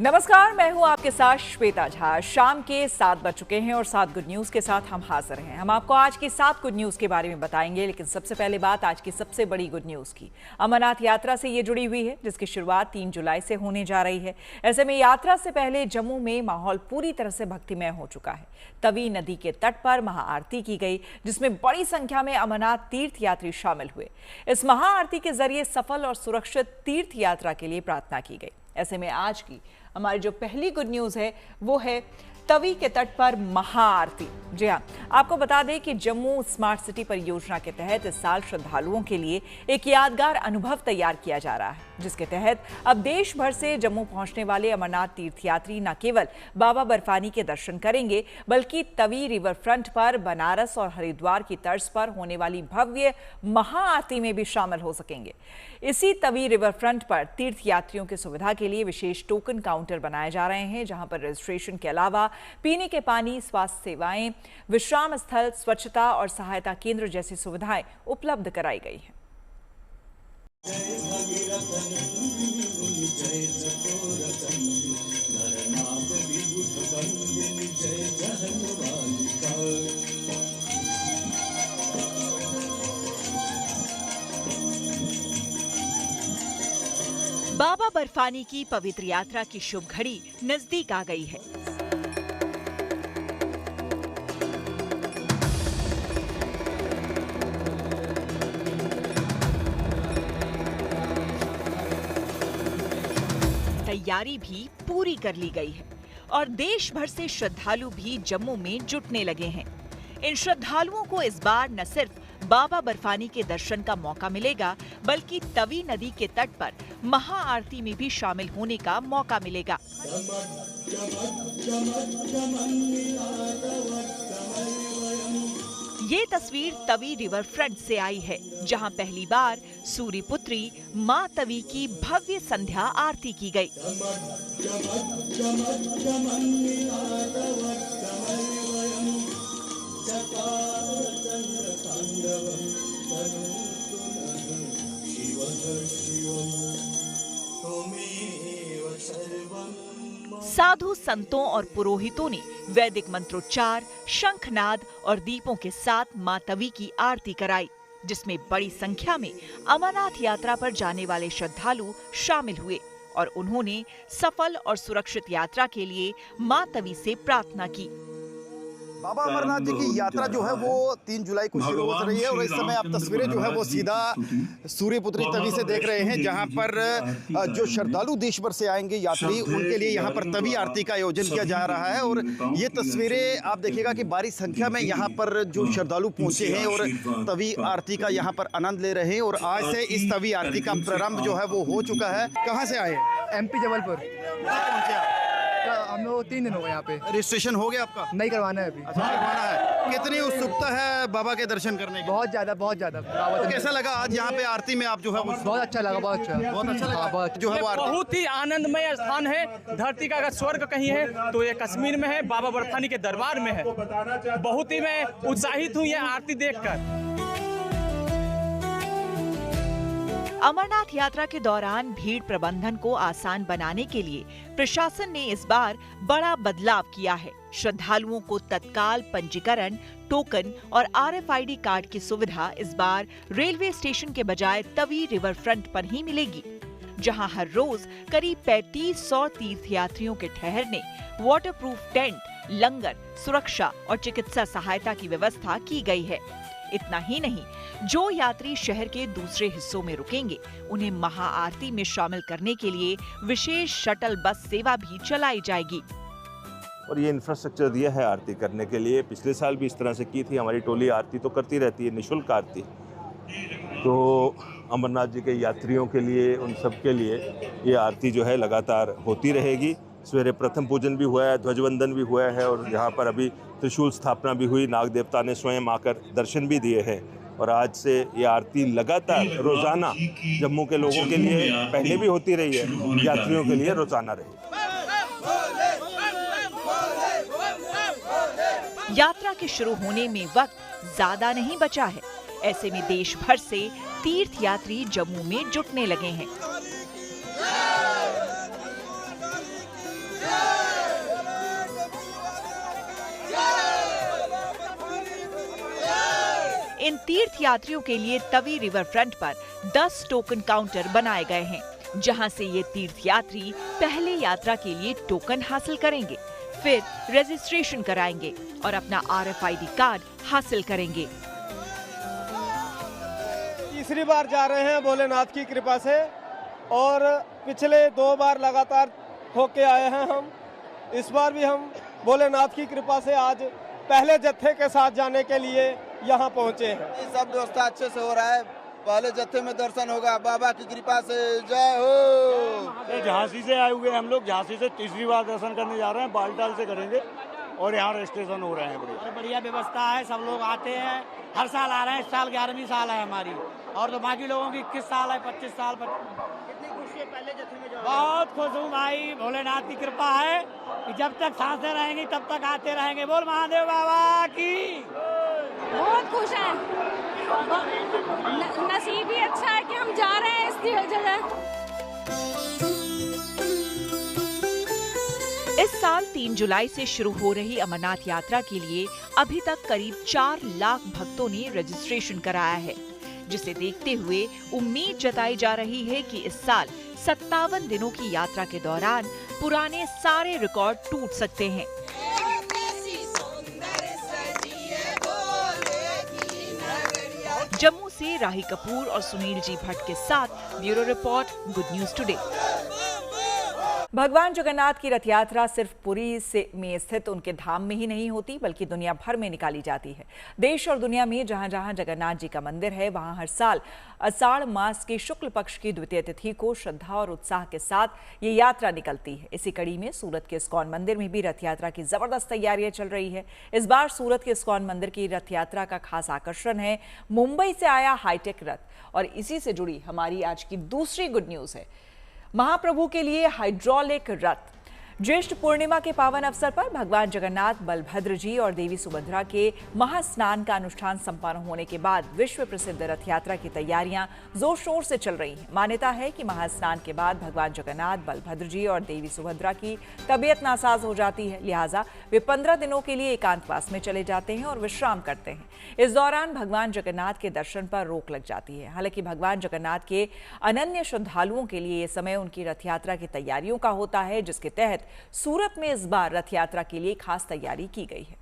नमस्कार, मैं हूं आपके साथ श्वेता झा। शाम के 7 बज चुके हैं और 7 गुड न्यूज के साथ हम हाजिर हैं। हम आपको आज की 7 गुड न्यूज के बारे में बताएंगे, लेकिन सबसे पहले बात आज की सबसे बड़ी गुड न्यूज की। अमरनाथ यात्रा से ये जुड़ी हुई है, जिसकी शुरुआत 3 जुलाई से होने जा रही है। ऐसे में यात्रा से पहले जम्मू में माहौल पूरी तरह से भक्तिमय हो चुका है। तवी नदी के तट पर महाआरती की गई, जिसमें बड़ी संख्या में अमरनाथ तीर्थ यात्री शामिल हुए। इस महाआरती के जरिए सफल और सुरक्षित तीर्थ यात्रा के लिए प्रार्थना की गई। ऐसे में आज की हमारी जो पहली गुड न्यूज है वो है तवी के तट पर महाआरती। जी हाँ, आपको बता दें कि जम्मू स्मार्ट सिटी परियोजना के तहत इस साल श्रद्धालुओं के लिए एक यादगार अनुभव तैयार किया जा रहा है, जिसके तहत अब देश भर से जम्मू पहुंचने वाले अमरनाथ तीर्थयात्री न केवल बाबा बर्फानी के दर्शन करेंगे, बल्कि तवी रिवर फ्रंट पर बनारस और हरिद्वार की तर्ज पर होने वाली भव्य महाआरती में भी शामिल हो सकेंगे। इसी तवी रिवर फ्रंट पर तीर्थयात्रियों की सुविधा के लिए विशेष टोकन काउंटर बनाए जा रहे हैं, जहां पर रजिस्ट्रेशन के अलावा पीने के पानी, स्वास्थ्य सेवाएं, विश्राम स्थल, स्वच्छता और सहायता केंद्र जैसी सुविधाएं उपलब्ध कराई गई हैं। बाबा बर्फानी की पवित्र यात्रा की शुभ घड़ी नजदीक आ गई है। तैयारी भी पूरी कर ली गई है और देश भर से श्रद्धालु भी जम्मू में जुटने लगे हैं। इन श्रद्धालुओं को इस बार न सिर्फ बाबा बर्फानी के दर्शन का मौका मिलेगा, बल्कि तवी नदी के तट पर महाआरती में भी शामिल होने का मौका मिलेगा। ये तस्वीर तवी रिवर फ्रंट से आई है, जहां पहली बार सूर्य पुत्री मां तवी की भव्य संध्या आरती की गई। साधु संतों और पुरोहितों ने वैदिक मंत्रोच्चार, शंखनाद और दीपों के साथ मां तवी की आरती कराई, जिसमें बड़ी संख्या में अमरनाथ यात्रा पर जाने वाले श्रद्धालु शामिल हुए और उन्होंने सफल और सुरक्षित यात्रा के लिए मां तवी से प्रार्थना की। बाबा अमरनाथ जी की यात्रा जो है वो 3 जुलाई को शुरू हो रही है और इस समय आप तस्वीरें जो है वो सीधा सूर्यपुत्री तवी से देख रहे हैं, जहां पर जो श्रद्धालु देश भर से आएंगे यात्री, उनके लिए यहां पर तवी आरती का आयोजन किया जा रहा है। और ये तस्वीरें आप देखिएगा कि भारी संख्या में यहाँ पर जो श्रद्धालु पहुंचे हैं और तवी आरती का यहाँ पर आनंद ले रहे हैं। और आज से इस तवी आरती का प्रारंभ जो है वो हो चुका है। कहाँ से आए? MP जबलपुर पहुंचे आप? हम लोग 3 दिन हो गए यहाँ पे। रजिस्ट्रेशन हो गया आपका? नहीं करवाना है अभी। अच्छा, करवाना है। कितनी उत्सुकता है बाबा के दर्शन करने की? बहुत ज्यादा तो कैसा लगा आज यहाँ पे आरती में आप जो है? बहुत अच्छा लगा, बहुत अच्छा लगा। बहुत जो है वो बहुत ही आनंदमय स्थान है। धरती का अगर स्वर्ग कहीं है तो ये कश्मीर में है, बाबा बर्फानी के दरबार में है। बहुत ही मैं उत्साहित हूँ ये आरती देखकर। अमरनाथ यात्रा के दौरान भीड़ प्रबंधन को आसान बनाने के लिए प्रशासन ने इस बार बड़ा बदलाव किया है। श्रद्धालुओं को तत्काल पंजीकरण, टोकन और RFID कार्ड की सुविधा इस बार रेलवे स्टेशन के बजाय तवी रिवर फ्रंट पर ही मिलेगी, जहां हर रोज करीब 3500 तीर्थयात्रियों के ठहरने, वाटरप्रूफ टेंट, लंगर, सुरक्षा और चिकित्सा सहायता की व्यवस्था की गई है। इतना ही नहीं, जो यात्री शहर के दूसरे हिस्सों में रुकेंगे, उन्हें महाआरती में शामिल करने के लिए विशेष शटल बस सेवा भी चलाई जाएगी। और ये इंफ्रास्ट्रक्चर दिया है आरती करने के लिए। पिछले साल भी इस तरह से की थी। हमारी टोली आरती तो करती रहती है, निःशुल्क आरती। तो अमरनाथ जी के यात्रियों के लिए, उन सब के लिए ये आरती जो है लगातार होती रहेगी। सवेरे प्रथम पूजन भी हुआ है, ध्वजवंदन भी हुआ है और यहाँ पर अभी त्रिशूल स्थापना भी हुई। नाग देवता ने स्वयं आकर दर्शन भी दिए हैं और आज से ये आरती लगातार रोजाना जम्मू के लोगों के लिए पहले भी होती रही है, यात्रियों के लिए रोजाना रही। यात्रा के शुरू होने में वक्त ज्यादा नहीं बचा है। ऐसे में देश भर से तीर्थ यात्री जम्मू में जुटने लगे हैं। तीर्थ यात्रियों के लिए तवी रिवर फ्रंट पर 10 टोकन काउंटर बनाए गए हैं, जहां से ये तीर्थ यात्री पहले यात्रा के लिए टोकन हासिल करेंगे, फिर रजिस्ट्रेशन कराएंगे और अपना RFID कार्ड हासिल करेंगे। तीसरी बार जा रहे हैं भोलेनाथ की कृपा से, और पिछले 2 बार लगातार होके आए हैं हम। इस बार भी हम भोलेनाथ की कृपा से आज पहले जत्थे के साथ जाने के लिए यहाँ पहुँचे हैं। सब व्यवस्था अच्छे से हो रहा है, पहले जत्थे में दर्शन होगा, बाबा की कृपा से जय हो। झांसी से आए हुए हम लोग, झांसी से तीसरी बार दर्शन करने जा रहे हैं, बालटाल से करेंगे और यहाँ रजिस्ट्रेशन हो रहे हैं। बढ़िया व्यवस्था है, सब लोग आते हैं, हर साल आ रहे हैं। इस साल 11वीं साल है हमारी, और तो बाकी लोगों की 21 साल है, 25 साल। कितनी खुशी है पहले जत्थे में जाओगे? बहुत खुश हूँ भाई, भोलेनाथ की कृपा है कि जब तक सांसें रहेंगी तब तक आते रहेंगे। बोल महादेव बाबा की। बहुत खुश हैं, नसीब ही अच्छा है कि हम जा रहे हैं इस जगह। इस साल 3 जुलाई से शुरू हो रही अमरनाथ यात्रा के लिए अभी तक करीब 4 लाख भक्तों ने रजिस्ट्रेशन कराया है, जिसे देखते हुए उम्मीद जताई जा रही है कि इस साल 57 दिनों की यात्रा के दौरान पुराने सारे रिकॉर्ड टूट सकते हैं। जम्मू से राही कपूर और सुनील जी भट्ट के साथ bureau report, good news today. भगवान जगन्नाथ की रथ यात्रा सिर्फ पुरी में स्थित उनके धाम में ही नहीं होती, बल्कि दुनिया भर में निकाली जाती है। देश और दुनिया में जहां जहां जगन्नाथ जी का मंदिर है, वहां हर साल आषाढ़ मास के शुक्ल पक्ष की द्वितीय तिथि को श्रद्धा और उत्साह के साथ ये यात्रा निकलती है। इसी कड़ी में सूरत के इस्कॉन मंदिर में भी रथ यात्रा की जबरदस्त तैयारियां चल रही है। इस बार सूरत के इस्कॉन मंदिर की रथ यात्रा का खास आकर्षण है मुंबई से आया हाईटेक रथ, और इसी से जुड़ी हमारी आज की दूसरी गुड न्यूज है महाप्रभु के लिए हाइड्रोलिक रथ। ज्येष्ठ पूर्णिमा के पावन अवसर पर भगवान जगन्नाथ, बलभद्र जी और देवी सुभद्रा के महास्नान का अनुष्ठान संपन्न होने के बाद विश्व प्रसिद्ध रथ यात्रा की तैयारियां जोर शोर से चल रही हैं। मान्यता है कि महास्नान के बाद भगवान जगन्नाथ, बलभद्र जी और देवी सुभद्रा की तबीयत नासाज हो जाती है, लिहाजा वे 15 दिनों के लिए एकांतवास में चले जाते हैं और विश्राम करते हैं। इस दौरान भगवान जगन्नाथ के दर्शन पर रोक लग जाती है। हालांकि भगवान जगन्नाथ के अनन्य श्रद्धालुओं के लिए ये समय उनकी रथ यात्रा की तैयारियों का होता है, जिसके तहत सूरत में इस बार रथ यात्रा के लिए खास तैयारी की गई है।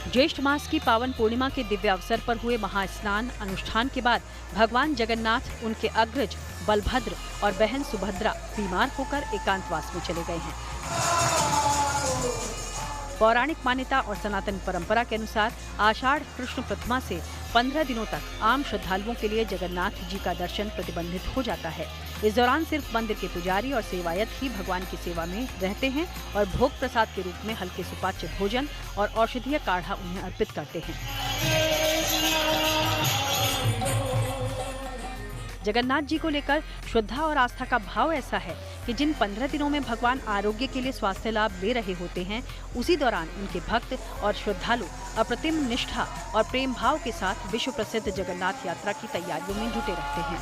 ज्येष्ठ मास की पावन पूर्णिमा के दिव्य अवसर पर हुए महास्नान अनुष्ठान के बाद भगवान जगन्नाथ, उनके अग्रज बलभद्र और बहन सुभद्रा बीमार होकर एकांतवास में चले गए हैं। पौराणिक मान्यता और सनातन परंपरा के अनुसार आषाढ़ कृष्ण प्रतिमा से 15 दिनों तक आम श्रद्धालुओं के लिए जगन्नाथ जी का दर्शन प्रतिबंधित हो जाता है। इस दौरान सिर्फ मंदिर के पुजारी और सेवायत ही भगवान की सेवा में रहते हैं और भोग प्रसाद के रूप में हल्के सुपाच्य भोजन और औषधीय काढ़ा उन्हें अर्पित करते हैं। जगन्नाथ जी को लेकर श्रद्धा और आस्था का भाव ऐसा है कि जिन 15 दिनों में भगवान आरोग्य के लिए स्वास्थ्य लाभ ले रहे होते हैं, उसी दौरान उनके भक्त और श्रद्धालु अप्रतिम निष्ठा और प्रेम भाव के साथ विश्व प्रसिद्ध जगन्नाथ यात्रा की तैयारियों में जुटे रहते हैं।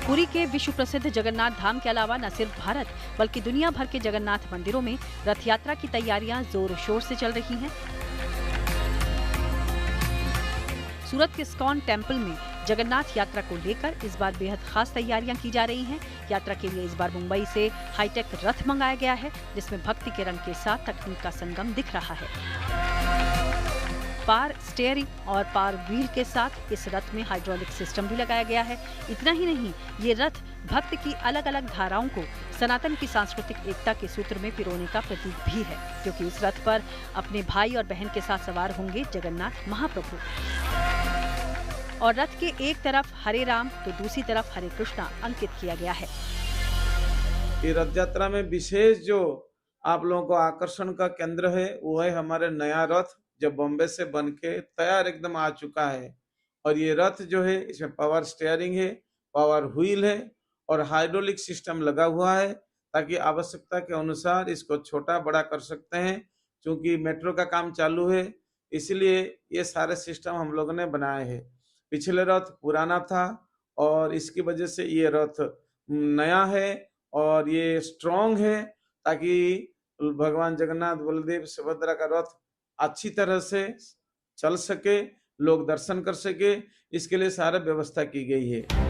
पुरी के विश्व प्रसिद्ध जगन्नाथ धाम के अलावा न सिर्फ भारत बल्कि दुनिया भर के जगन्नाथ मंदिरों में रथ यात्रा की तैयारियां जोर शोर से चल रही हैं। सूरत के इस्कॉन टेम्पल में जगन्नाथ यात्रा को लेकर इस बार बेहद खास तैयारियां की जा रही हैं। यात्रा के लिए इस बार मुंबई से हाईटेक रथ मंगाया गया है, जिसमें भक्ति के रंग के साथ तकनीक का संगम दिख रहा है। पार स्टीयरिंग और पार व्हील के साथ इस रथ में हाइड्रोलिक सिस्टम भी लगाया गया है। इतना ही नहीं, ये रथ भक्त की अलग अलग धाराओं को सनातन की सांस्कृतिक एकता के सूत्र में पिरोने का प्रतीक भी है, क्योंकि इस रथ पर अपने भाई और बहन के साथ सवार होंगे जगन्नाथ महाप्रभु। और रथ के एक तरफ हरे राम तो दूसरी तरफ हरे कृष्णा अंकित किया गया है। ये रथ यात्रा में विशेष जो आप लोगों को आकर्षण का केंद्र है वो है हमारे नया रथ, जो बॉम्बे से बनके तैयार एकदम आ चुका है। और ये रथ जो है इसमें पावर स्टीयरिंग है, पावर व्हील है और हाइड्रोलिक सिस्टम लगा हुआ है, ताकि आवश्यकता के अनुसार इसको छोटा बड़ा कर सकते हैं। क्योंकि मेट्रो का काम चालू है इसलिए ये सारे सिस्टम हम लोगों ने बनाए हैं। पिछले रथ पुराना था और इसकी वजह से ये रथ नया है और ये स्ट्रॉन्ग है, ताकि भगवान जगन्नाथ बलदेव सुभद्रा का रथ अच्छी तरह से चल सके, लोग दर्शन कर सके, इसके लिए सारा व्यवस्था की गई है।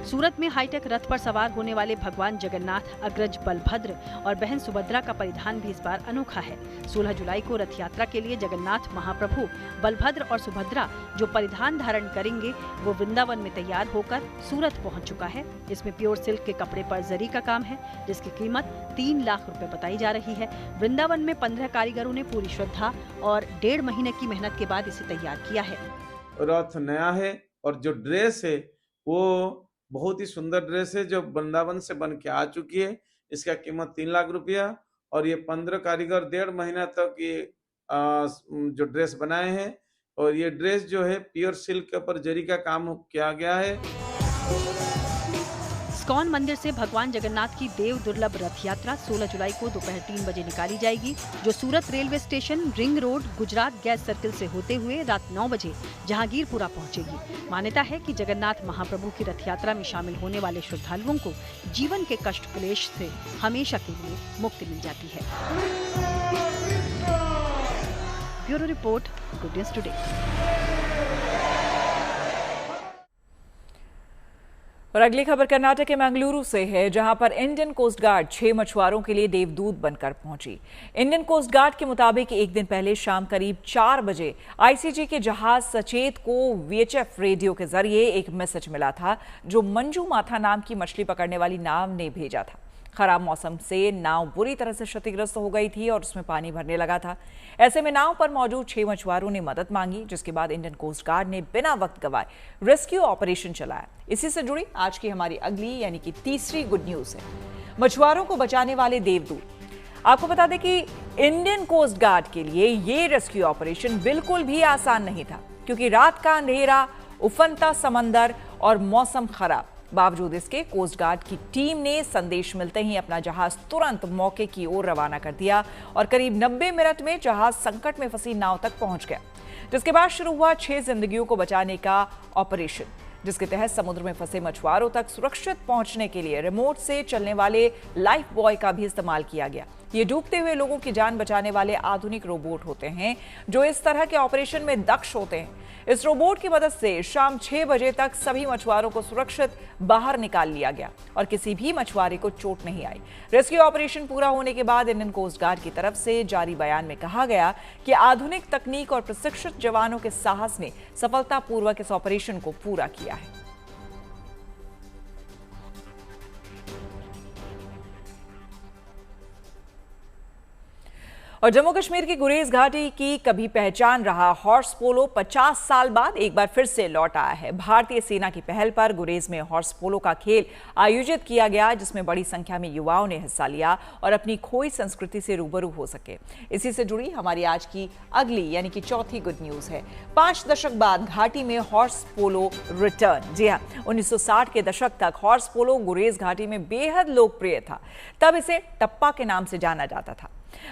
सूरत में हाईटेक रथ पर सवार होने वाले भगवान जगन्नाथ, अग्रज बलभद्र और बहन सुभद्रा का परिधान भी इस बार अनोखा है। 16 जुलाई को रथ यात्रा के लिए जगन्नाथ महाप्रभु, बलभद्र और सुभद्रा जो परिधान धारण करेंगे वो वृंदावन में तैयार होकर सूरत पहुंच चुका है। इसमें प्योर सिल्क के कपड़े पर जरी का काम है, जिसकी कीमत 3 लाख रुपए बताई जा रही है। वृंदावन में 15 कारीगरों ने पूरी श्रद्धा और 1.5 महीने की मेहनत के बाद इसे तैयार किया है। रथ नया है और जो ड्रेस है वो बहुत ही सुंदर ड्रेस है जो वृंदावन से बन के आ चुकी है। इसका कीमत 3 लाख रुपया और ये 15 कारीगर 1.5 महीना तक ये जो ड्रेस बनाए हैं। और ये ड्रेस जो है प्योर सिल्क के ऊपर जरी का काम किया गया है। इस्कॉन मंदिर से भगवान जगन्नाथ की देव दुर्लभ रथ यात्रा 16 जुलाई को दोपहर 3 बजे निकाली जाएगी, जो Surat railway station, ring road, Gujarat gas circle से होते हुए रात 9 बजे जहांगीरपुरा पहुंचेगी। मान्यता है कि जगन्नाथ महाप्रभु की रथ यात्रा में शामिल होने वाले श्रद्धालुओं को जीवन के कष्ट क्लेश से हमेशा के लिए मुक्ति मिल जाती है। Bureau report, good news today. और अगली खबर कर्नाटक के मंगलुरु से है, जहां पर इंडियन कोस्ट गार्ड 6 मछुआरों के लिए देवदूत बनकर पहुंची। इंडियन कोस्ट गार्ड के मुताबिक एक दिन पहले शाम करीब 4 बजे आईसीजी के जहाज सचेत को वीएचएफ रेडियो के जरिए एक मैसेज मिला था, जो मंजू माथा नाम की मछली पकड़ने वाली नाव ने भेजा था। खराब मौसम से नाव बुरी तरह से क्षतिग्रस्त हो गई थी और उसमें पानी भरने लगा था। ऐसे में नाव पर मौजूद 6 मछुआरों ने मदद मांगी, जिसके बाद इंडियन कोस्ट गार्ड ने बिना वक्त गवाए रेस्क्यू ऑपरेशन चलाया। इसी से जुड़ी आज की हमारी अगली यानी कि तीसरी गुड न्यूज है, मछुआरों को बचाने वाले देवदूत। आपको बता दें कि इंडियन कोस्ट गार्ड के लिए ये रेस्क्यू ऑपरेशन बिल्कुल भी आसान नहीं था, क्योंकि रात का अंधेरा, उफनता समंदर और मौसम खराब। बावजूद इसके कोस्ट गार्ड की टीम ने संदेश मिलते ही अपना जहाज तुरंत मौके की ओर रवाना कर दिया और करीब 90 मिनट में जहाज संकट में फंसी नाव तक पहुंच गया, जिसके बाद शुरू हुआ 6 जिंदगियों को बचाने का ऑपरेशन, जिसके तहत समुद्र में फंसे मछुआरों तक सुरक्षित पहुंचने के लिए रिमोट से चलने वाले लाइफ बॉय का भी इस्तेमाल किया गया। ये डूबते हुए लोगों की जान बचाने वाले आधुनिक रोबोट होते हैं, जो इस तरह के ऑपरेशन में दक्ष होते हैं। इस रोबोट की मदद से शाम 6 बजे तक सभी मछुआरों को सुरक्षित बाहर निकाल लिया गया और किसी भी मछुआरे को चोट नहीं आई। रेस्क्यू ऑपरेशन पूरा होने के बाद इंडियन कोस्ट गार्ड की तरफ से जारी बयान में कहा गया कि आधुनिक तकनीक और प्रशिक्षित जवानों के साहस ने सफलतापूर्वक इस ऑपरेशन को पूरा किया है। और जम्मू कश्मीर की गुरेज घाटी की कभी पहचान रहा हॉर्स पोलो 50 साल बाद एक बार फिर से लौट आया है। भारतीय सेना की पहल पर गुरेज में हॉर्स पोलो का खेल आयोजित किया गया, जिसमें बड़ी संख्या में युवाओं ने हिस्सा लिया और अपनी खोई संस्कृति से रूबरू हो सके। इसी से जुड़ी हमारी आज की अगली यानी कि चौथी गुड न्यूज है। 5 दशक बाद घाटी में हॉर्स पोलो रिटर्न। जी हाँ, 1960 के दशक तक हॉर्स पोलो गुरेज घाटी में बेहद लोकप्रिय था। तब इसे टप्पा के नाम से जाना जाता था।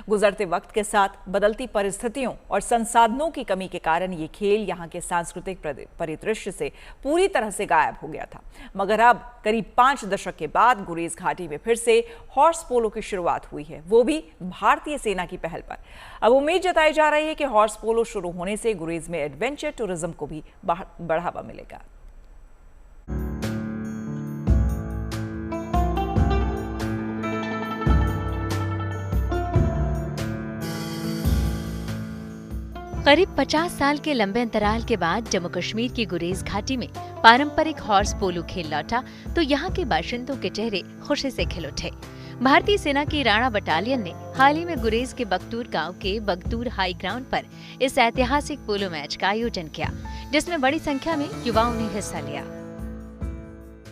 गुजरते वक्त के साथ बदलती परिस्थितियों और संसाधनों की कमी के कारण ये खेल यहाँ के सांस्कृतिक परिदृश्य से पूरी तरह से गायब हो गया था। मगर अब करीब 5 दशक के बाद गुरेज घाटी में फिर से हॉर्स पोलो की शुरुआत हुई है, वो भी भारतीय सेना की पहल पर। अब उम्मीद जताई जा रही है कि हॉर्स पोलो शुरू होने से गुरेज में एडवेंचर टूरिज्म को भी बढ़ावा मिलेगा। करीब 50 साल के लंबे अंतराल के बाद जम्मू कश्मीर की गुरेज घाटी में पारंपरिक हॉर्स पोलो खेल लौटा तो यहाँ के बाशिंदों के चेहरे खुशी से खिल उठे। भारतीय सेना की राणा बटालियन ने हाल ही में गुरेज के बगतूर गांव के बगतूर हाई ग्राउंड पर इस ऐतिहासिक पोलो मैच का आयोजन किया, जिसमें बड़ी संख्या में युवाओं ने हिस्सा लिया।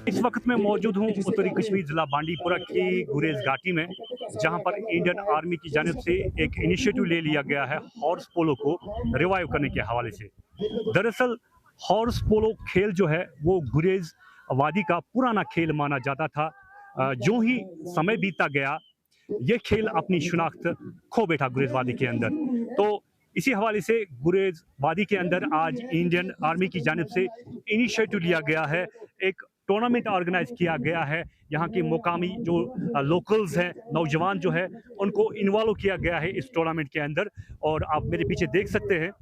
इस वक्त मैं मौजूद हूँ उत्तरी कश्मीर जिला बांडीपुरा की गुरेज घाटी में, जहां पर इंडियन आर्मी की जानिब से एक इनिशिएटिव ले लिया गया है हॉर्स पोलो को रिवाइव करने के हवाले से। दरअसल हॉर्स पोलो खेल जो है वो गुरेज वादी का पुराना खेल माना जाता था। जो ही समय बीता गया ये खेल अपनी शिनाख्त खो बैठा गुरेज वादी के अंदर। तो इसी हवाले से गुरेज वादी के अंदर आज इंडियन आर्मी की जानिब से इनिशिएटिव लिया गया है, एक टूर्नामेंट ऑर्गेनाइज किया गया है। यहाँ के मुकामी जो लोकल्स हैं, नौजवान जो है, उनको इन्वॉल्व किया गया है इस टूर्नामेंट के अंदर। और आप मेरे पीछे देख सकते हैं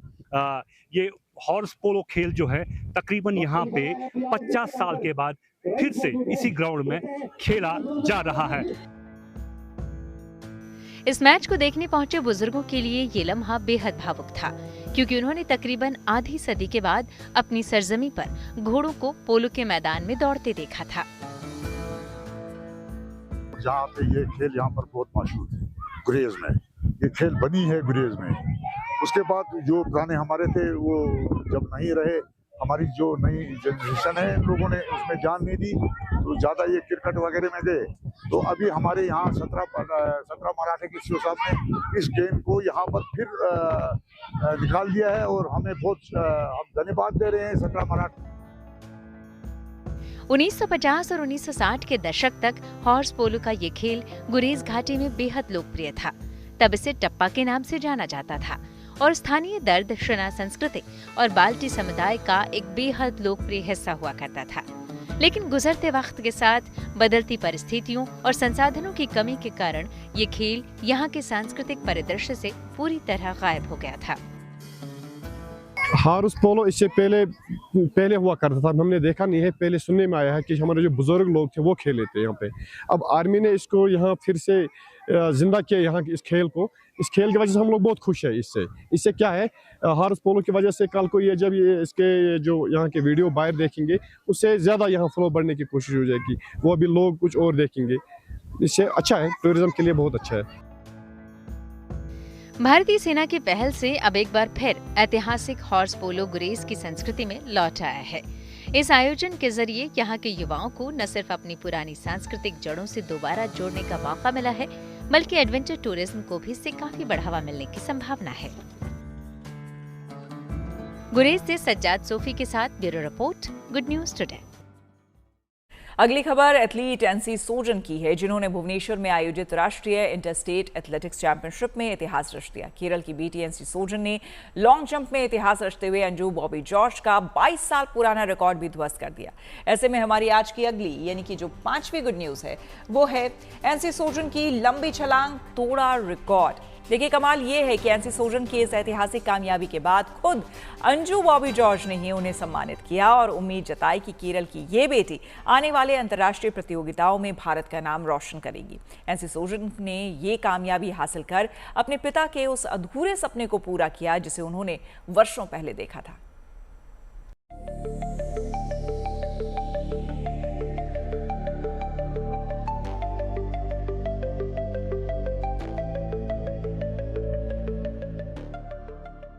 ये हॉर्स पोलो खेल जो है तकरीबन यहाँ पे 50 साल के बाद फिर से इसी ग्राउंड में खेला जा रहा है। इस मैच को देखने पहुंचे बुजुर्गों के लिए ये लम्हा बेहद भावुक था, क्योंकि उन्होंने तकरीबन आधी सदी के बाद अपनी सरजमी पर घोड़ों को पोलो के मैदान में दौड़ते देखा था। जहाँ पे ये खेल यहाँ पर बहुत मशहूर है, गुरेज में ये खेल बनी है गुरेज में। उसके बाद जो पुराने हमारे थे वो जब नहीं रहे, हमारी जो नई जनरेशन है, इन लोगों ने उसमें जान नहीं दी, तो ज़्यादा ये क्रिकेट वगैरह में गए। तो अभी हमारे यहाँ 17 मराठे के सीओ साहब ने इस गेम को यहाँ पर फिर निकाल दिया है और हमें बहुत हम धन्यवाद दे रहे हैं 17 मराठे। 1950 और 1960 के दशक तक हॉर्स पोलो का ये खेल गुरेज घाटी में बेहद लोकप्रिय था। तब इसे टप्पा के नाम से जाना जाता था और स्थानीय दर्द शना संस्कृति और बाल्टी समुदाय का एक बेहद लोकप्रिय हिस्सा हुआ करता था। लेकिन गुजरते वक्त के साथ बदलती परिस्थितियों और संसाधनों की कमी के कारण ये खेल यहाँ के सांस्कृतिक परिदृश्य से पूरी तरह गायब हो गया था। हॉर्स पोलो इससे पहले हुआ करता था, हमने देखा नहीं है, पहले सुनने में आया है कि हमारे जो बुजुर्ग लोग थे वो खेले थे यहाँ पे। अब आर्मी ने इसको यहाँ फिर से जिंदा किया, यहाँ इस खेल को। इस खेल की वजह से हम लोग बहुत खुश है। इससे क्या है, हॉर्स पोलो की वजह से कल को ये जब ये इसके जो यहाँ के वीडियो बाहर देखेंगे, उससे ज़्यादा यहाँ फ्लो बढ़ने की कोशिश हो जाएगी, वो भी लोग कुछ और देखेंगे। इससे अच्छा है, टूरिज्म के लिए बहुत अच्छा है। भारतीय सेना की पहल से अब एक बार फिर ऐतिहासिक हॉर्स पोलो गुरेज की संस्कृति में लौट आया है। इस आयोजन के जरिए यहाँ के युवाओं को न सिर्फ अपनी पुरानी सांस्कृतिक जड़ों से दोबारा जोड़ने का मौका मिला है, बल्कि एडवेंचर टूरिज्म को भी इससे काफी बढ़ावा मिलने की संभावना है। गुरेज से सज्जाद सोफी के साथ bureau report, good news today. अगली खबर एथलीट एनसी सोजन की है, जिन्होंने भुवनेश्वर में आयोजित राष्ट्रीय इंटरस्टेट एथलेटिक्स चैंपियनशिप में इतिहास रच दिया। केरल की बेटी एनसी सोजन ने लॉन्ग जंप में इतिहास रचते हुए अंजू बॉबी जॉर्ज का 22 साल पुराना रिकॉर्ड भी ध्वस्त कर दिया। ऐसे में हमारी आज की अगली यानी कि जो 5वीं गुड न्यूज है वो है एनसी सोजन की लंबी छलांग तोड़ा रिकॉर्ड। देखिए, कमाल ये है कि एनसी सोजन की इस ऐतिहासिक कामयाबी के बाद खुद अंजू बॉबी जॉर्ज ने ही उन्हें सम्मानित किया और उम्मीद जताई कि केरल की ये बेटी आने वाले अंतर्राष्ट्रीय प्रतियोगिताओं में भारत का नाम रोशन करेगी। एनसी सोजन ने ये कामयाबी हासिल कर अपने पिता के उस अधूरे सपने को पूरा किया जिसे उन्होंने वर्षों पहले देखा था।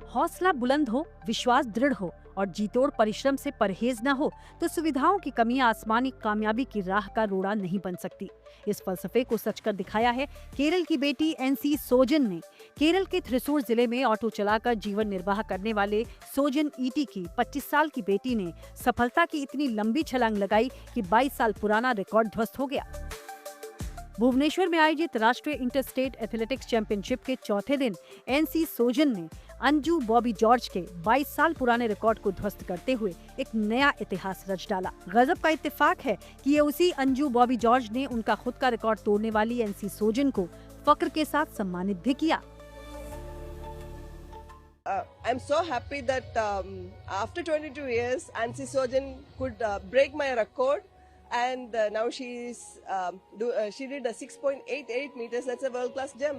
हौसला बुलंद हो, विश्वास दृढ़ हो और जीतोड़ परिश्रम से परहेज न हो तो सुविधाओं की कमी आसमानी कामयाबी की राह का रोड़ा नहीं बन सकती। इस फलसफे को सच कर दिखाया है केरल की बेटी एनसी सोजन ने। केरल के थ्रिसूर जिले में ऑटो चलाकर जीवन निर्वाह करने वाले सोजन ईटी की 25 साल की बेटी ने सफलता की इतनी लंबी छलांग लगाई कि 22 साल पुराना रिकॉर्ड ध्वस्त हो गया। भुवनेश्वर में आयोजित राष्ट्रीय इंटरस्टेट एथलेटिक्स चैंपियनशिप के चौथे दिन एनसी सोजन ने अंजू बॉबी जॉर्ज के 22 साल पुराने रिकॉर्ड को ध्वस्त करते हुए एक नया इतिहास रच डाला। गजब का इत्तेफाक है कि ये उसी अंजू बॉबी जॉर्ज ने उनका खुद का रिकॉर्ड तोड़ने वाली एनसी सोजन को फक्र के साथ सम्मानित भी किया। I'm so happy that after 22 years, Ansi Sojan could break my record, and now she did a 6.88 meters. That's a world-class jump.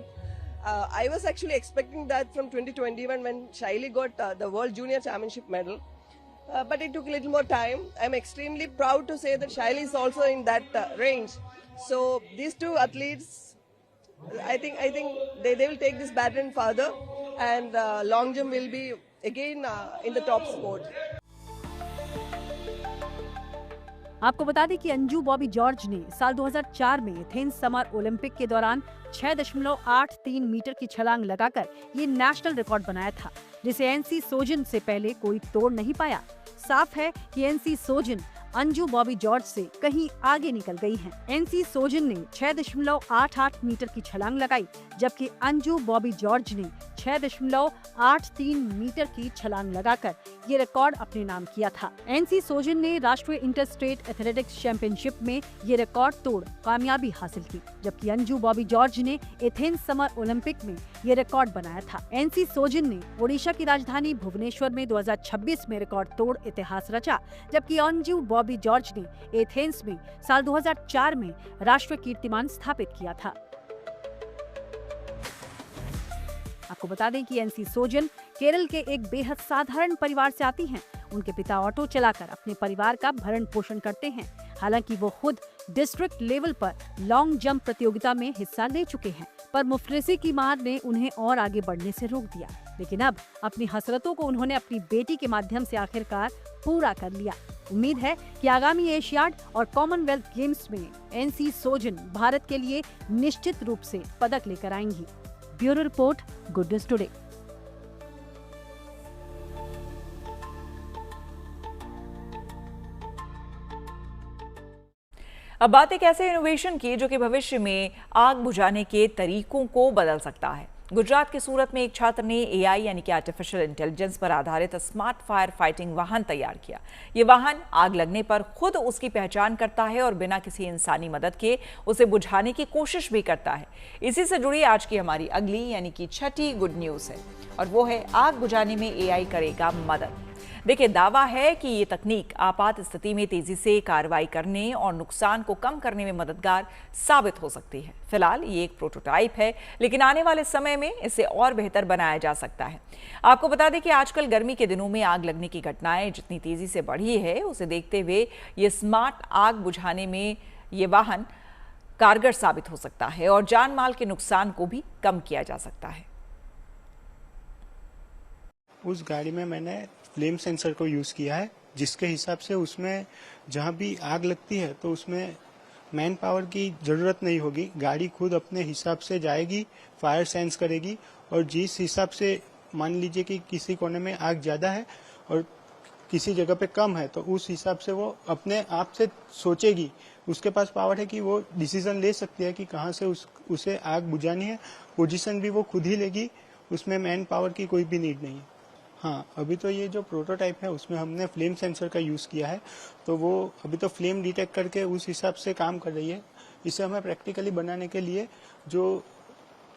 I was actually expecting that from 2021 when Shaili got the World Junior Championship medal, but it took a little more time. I'm extremely proud to say that Shaili is also in that range. So these two athletes, I think they will take this baton further, and long jump will be again in the top sport. आपको बता दें कि Anju Bobby George ने साल 2004 में Athens summer Olympic के दौरान 6.83 metre की छलांग लगाकर ये नेशनल रिकॉर्ड बनाया था, जिसे एनसी सोजन से पहले कोई तोड़ नहीं पाया। साफ है कि एनसी सोजन अंजू बॉबी जॉर्ज से कहीं आगे निकल गई हैं। एनसी सोजन ने 6.88 मीटर की छलांग लगाई, जबकि अंजू बॉबी जॉर्ज ने 6.83 मीटर की छलांग लगाकर ये रिकॉर्ड अपने नाम किया था। एनसी सोजन ने राष्ट्रीय इंटर स्टेट एथलेटिक्स चैंपियनशिप में ये रिकॉर्ड तोड़ कामयाबी हासिल की, जबकि अंजू बॉबी जॉर्ज ने एथेंस समर ओलंपिक में ये रिकॉर्ड बनाया था। एनसी सोजन ने ओडिशा की राजधानी भुवनेश्वर में 2026 में रिकॉर्ड तोड़ इतिहास रचा, जबकि अंजू बॉबी जॉर्ज ने एथेंस में साल 2004 में राष्ट्रीय कीर्तिमान स्थापित किया था। आपको बता दें कि एनसी सोजन केरल के एक बेहद साधारण परिवार से आती हैं। उनके पिता ऑटो चलाकर अपने परिवार का भरण पोषण करते हैं। हालांकि वो खुद डिस्ट्रिक्ट लेवल पर लॉन्ग जंप प्रतियोगिता में हिस्सा ले चुके हैं, पर मुफलिसी की मार ने उन्हें और आगे बढ़ने से रोक दिया। लेकिन अब अपनी हसरतों को उन्होंने अपनी बेटी के माध्यम से आखिरकार पूरा कर लिया। उम्मीद है कि आगामी एशियाड और कॉमनवेल्थ गेम्स में एनसी सोजन भारत के लिए निश्चित रूप से पदक लेकर आएंगी। Bureau report, good news today. अब बात एक ऐसे इनोवेशन की जो कि भविष्य में आग बुझाने के तरीकों को बदल सकता है। गुजरात के सूरत में एक छात्र ने एआई यानी कि आर्टिफिशियल इंटेलिजेंस पर आधारित स्मार्ट फायर फाइटिंग वाहन तैयार किया। ये वाहन आग लगने पर खुद उसकी पहचान करता है और बिना किसी इंसानी मदद के उसे बुझाने की कोशिश भी करता है। इसी से जुड़ी आज की हमारी अगली यानी कि छठी गुड न्यूज़ है, और वो है आग बुझाने में एआई करेगा मदद। देखिए, दावा है कि ये तकनीक आपात स्थिति में तेजी से कार्रवाई करने और नुकसान को कम करने में मददगार साबित हो सकती है। फिलहाल ये एक प्रोटोटाइप है, लेकिन आने वाले समय में इसे और बेहतर बनाया जा सकता है। आपको बता दें कि आजकल गर्मी के दिनों में आग लगने की घटनाएं जितनी तेजी से बढ़ी है, उसे देखते हुए ये स्मार्ट आग बुझाने में ये वाहन कारगर साबित हो सकता है और जान माल के नुकसान को भी कम किया जा सकता है। उस गाड़ी में मैंने फ्लेम सेंसर को यूज़ किया है, जिसके हिसाब से उसमें जहाँ भी आग लगती है तो उसमें मैन पावर की ज़रूरत नहीं होगी। गाड़ी खुद अपने हिसाब से जाएगी, फायर सेंस करेगी, और जिस हिसाब से मान लीजिए कि किसी कोने में आग ज़्यादा है और किसी जगह पे कम है, तो उस हिसाब से वो अपने आप से सोचेगी। उसके पास पावर है कि वो डिसीजन ले सकती है कि कहाँ से उसे आग बुझानी है। पोजीशन भी वो खुद ही लेगी, उसमें मैन पावर की कोई भी नीड नहीं है। हाँ, अभी तो ये जो प्रोटोटाइप है उसमें हमने फ्लेम सेंसर का यूज़ किया है, तो वो अभी तो फ्लेम डिटेक्ट करके उस हिसाब से काम कर रही है। इसे हमें प्रैक्टिकली बनाने के लिए जो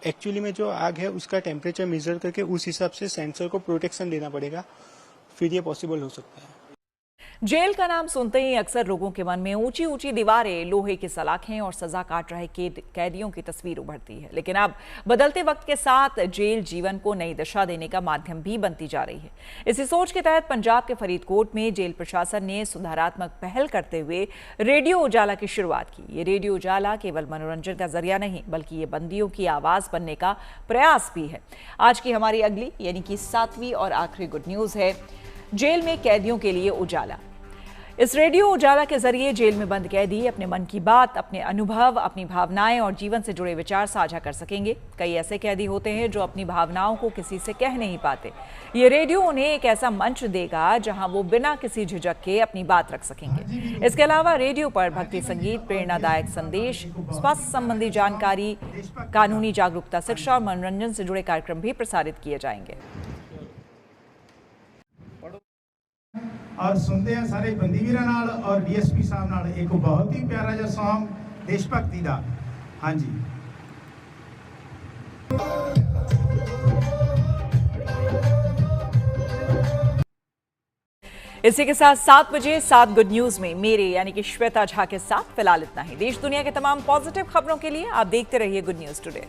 एक्चुअली में जो आग है उसका टेम्परेचर मेजर करके उस हिसाब से सेंसर को प्रोटेक्शन देना पड़ेगा, फिर ये पॉसिबल हो सकता है। जेल का नाम सुनते ही अक्सर लोगों के मन में ऊंची ऊंची दीवारें, लोहे की सलाखें और सजा काट रहे कैदियों की तस्वीर उभरती है। लेकिन अब बदलते वक्त के साथ जेल जीवन को नई दिशा देने का माध्यम भी बनती जा रही है। इसी सोच के तहत पंजाब के फरीदकोट में जेल प्रशासन ने सुधारात्मक पहल करते हुए रेडियो उजाला की शुरुआत की। ये रेडियो उजाला केवल मनोरंजन का जरिया नहीं, बल्कि ये बंदियों की आवाज बनने का प्रयास भी है। आज की हमारी अगली यानी कि 7वीं और आखिरी गुड न्यूज है जेल में कैदियों के लिए उजाला। इस रेडियो उजाला के जरिए जेल में बंद कैदी अपने मन की बात, अपने अनुभव, अपनी भावनाएं और जीवन से जुड़े विचार साझा कर सकेंगे। कई ऐसे कैदी होते हैं जो अपनी भावनाओं को किसी से कह नहीं पाते। ये रेडियो उन्हें एक ऐसा मंच देगा जहां वो बिना किसी झिझक के अपनी बात रख सकेंगे। इसके अलावा रेडियो पर भक्ति संगीत, प्रेरणादायक संदेश, स्वास्थ्य संबंधी जानकारी, कानूनी जागरूकता, शिक्षा और मनोरंजन से जुड़े कार्यक्रम भी प्रसारित किए जाएंगे। और सुनते हैं सारे बंदीवीरां नाल और डीएसपी साहब नाल एक बहुत ही प्यारा जिहा सॉन्ग देशभक्ति दा। हाँ जी, इसी के साथ 7 बजे 7 गुड न्यूज में मेरे यानी कि श्वेता झा के साथ फिलहाल इतना ही। देश दुनिया के तमाम पॉजिटिव खबरों के लिए आप देखते रहिए गुड न्यूज टुडे।